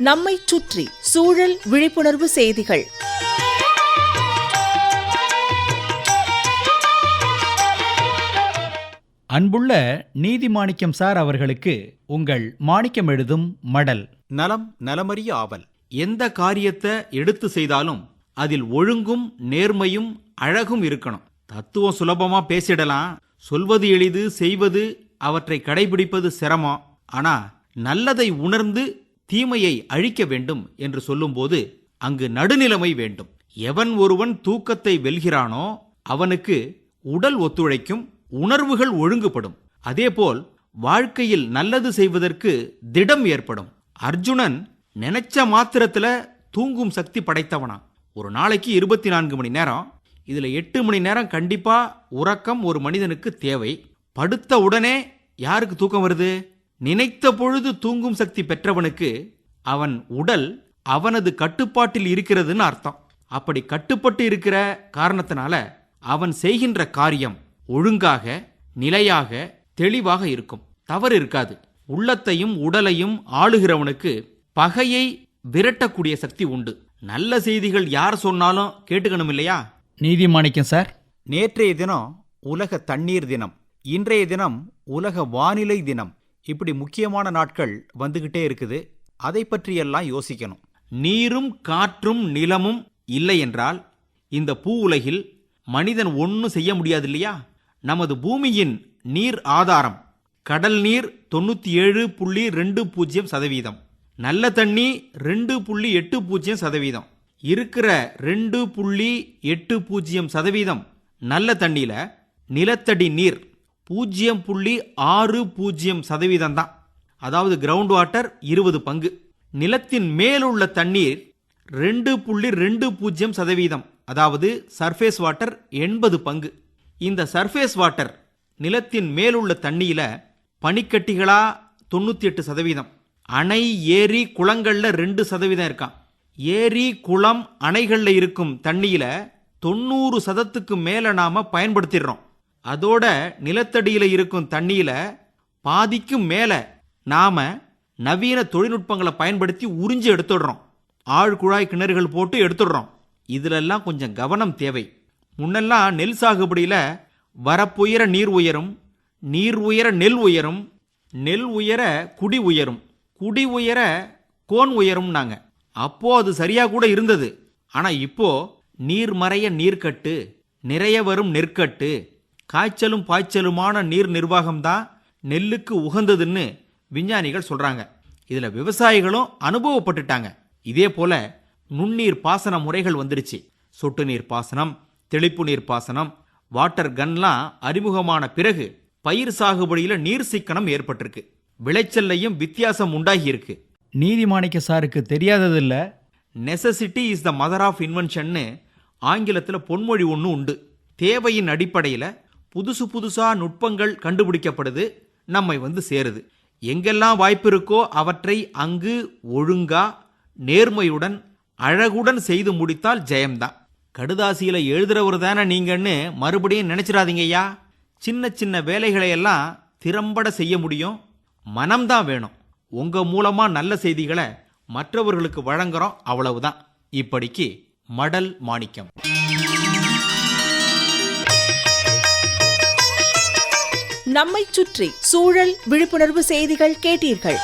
நம்மைச் சுற்றி சூழல் விழிப்புணர்வு செய்திகள். அன்புள்ள நீதிமாணிக்கம் சார் அவர்களுக்கு உங்கள் மாணிக்கம் எழுதும் மடல். நலம் நலமறிய ஆவல். எந்த காரியத்தை எடுத்து செய்தாலும் அதில் ஒழுங்கும் நேர்மையும் அழகும் இருக்கணும். தத்துவம் சுலபமா பேசிடலாம், சொல்வது எளிது, செய்வது அவற்றை கடைபிடிப்பது சிரமம். ஆனா நல்லதை உணர்ந்து தீமையை அழிக்க வேண்டும் என்று சொல்லும்போது அங்கு நடுநிலைமை வேண்டும். எவன் ஒருவன் தூக்கத்தை வெல்கிறானோ அவனுக்கு உடல் ஒத்துழைக்கும், உணர்வுகள் ஒழுங்குபடும். அதேபோல் வாழ்க்கையில் நல்லது செய்வதற்கு திடம் ஏற்படும். அர்ஜுனன் நினைச்ச மாத்திரத்துல தூங்கும் சக்தி படைத்தவனா. ஒரு நாளைக்கு 24 மணி நேரம், இதுல 8 மணி நேரம் கண்டிப்பா உறக்கம் ஒரு மனிதனுக்கு தேவை. படுத்த உடனே யாருக்கு தூக்கம் வருது? நினைத்த பொழுது தூங்கும் சக்தி பெற்றவனுக்கு அவன் உடல் அவனது கட்டுப்பாட்டில் இருக்கிறதுன்னு அர்த்தம். அப்படி கட்டுப்பட்டு இருக்கிற காரணத்தினால அவன் செய்கின்ற காரியம் ஒழுங்காக, நிலையாக, தெளிவாக இருக்கும். தவறு இருக்காது. உள்ளத்தையும் உடலையும் ஆளுகிறவனுக்கு பகையை விரட்டக்கூடிய சக்தி உண்டு. நல்ல செய்திகள் யார் சொன்னாலும் கேட்டுக்கணும் இல்லையா? நீதிமாணிக்கம் சார், நேற்றைய தினம் உலக தண்ணீர் தினம், இன்றைய தினம் உலக வானிலை தினம். இப்படி முக்கியமான நாட்கள் வந்துகிட்டே இருக்குது. அதை பற்றியெல்லாம் யோசிக்கணும். நீரும் காற்றும் நிலமும் இல்லை என்றால் இந்த பூ உலகில் மனிதன் ஒன்றும் செய்ய முடியாது இல்லையா? நமது பூமியின் நீர் ஆதாரம் கடல் நீர் 97.20%, நல்ல தண்ணி 2.80%. இருக்கிற 2.80% நல்ல தண்ணியில நிலத்தடி நீர் 0.60% தான். அதாவது கிரவுண்ட் வாட்டர் 20 பங்கு. நிலத்தின் மேலுள்ள தண்ணீர் 2.20%, அதாவது சர்ஃபேஸ் வாட்டர் 80 பங்கு. இந்த சர்ஃபேஸ் வாட்டர் நிலத்தின் மேலுள்ள தண்ணியில பனிக்கட்டிகளா 98%. அணை, ஏரி, குளங்கள்ல 2% இருக்கான். ஏரி, குளம், அணைகள்ல இருக்கும் தண்ணியில 90% மேல நாம பயன்படுத்திடுறோம். அதோட நிலத்தடியில இருக்கும் தண்ணியில பாதிக்கும் மேல நாம நவீன தொழில்நுட்பங்களை பயன்படுத்தி உறிஞ்சி எடுத்துடுறோம். ஆழ்குழாய் கிணறுகள் போட்டு எடுத்துடுறோம். இதுலெல்லாம் கொஞ்சம் கவனம் தேவை. முன்னெல்லாம் நெல் சாகுபடியில வரப்புயர நீர் உயரும், நீர் உயர நெல் உயரும், நெல் உயர குடி உயரும், குடி உயர கோன் உயரும்னாங்க. அப்போ அது சரியா கூட இருந்தது. ஆனா இப்போ நீர் மறைய நீர்க்கட்டு, நிறைய வரும் நெற்கட்டு, காய்ச்சலும் பாய்ச்சலுமான நீர் நிர்வாகம்தான் நெல்லுக்கு உகந்ததுன்னு விஞ்ஞானிகள் சொல்றாங்க. இதுல விவசாயிகளும் அனுபவப்பட்டுட்டாங்க. இதே போல நுண்ணீர் பாசன முறைகள் வந்துருச்சு. சொட்டு நீர் பாசனம், தெளிப்பு நீர் பாசனம், வாட்டர் கன்லாம் அறிமுகமான பிறகு பயிர் சாகுபடியில நீர் சிக்கனம் ஏற்பட்டிருக்கு. விளைச்சல்லையும் வித்தியாசம் உண்டாகி இருக்கு. நீதிமாணிக்க சாருக்கு தெரியாதது இல்ல. Necessity is the mother of இன்வென்ஷன்னு ஆங்கிலத்தில் பொன்மொழி ஒன்று உண்டு. தேவையின் அடிப்படையில் புதுசு புதுசா நுட்பங்கள் கண்டுபிடிக்கப்படுது, நம்மை வந்து சேருது. எங்கெல்லாம் வாய்ப்பு இருக்கோ அவற்றை அங்கு ஒழுங்கா, நேர்மையுடன், அழகுடன் செய்து முடித்தால் ஜெயம்தான். கடுதாசியில எழுதுறவர் தானே நீங்கன்னு மறுபடியும் நினைச்சிடாதீங்கய்யா. சின்ன சின்ன வேலைகளை எல்லாம் திறம்பட செய்ய முடியும். மனம்தான் வேணும். உங்க மூலமா நல்ல செய்திகளை மற்றவர்களுக்கு வழங்குறோம், அவ்வளவுதான். இப்படிக்கு மடல் மாணிக்கம். நம்மைச் சுற்றி சூழல் விழிப்புணர்வு செய்திகள் கேட்டீர்கள்.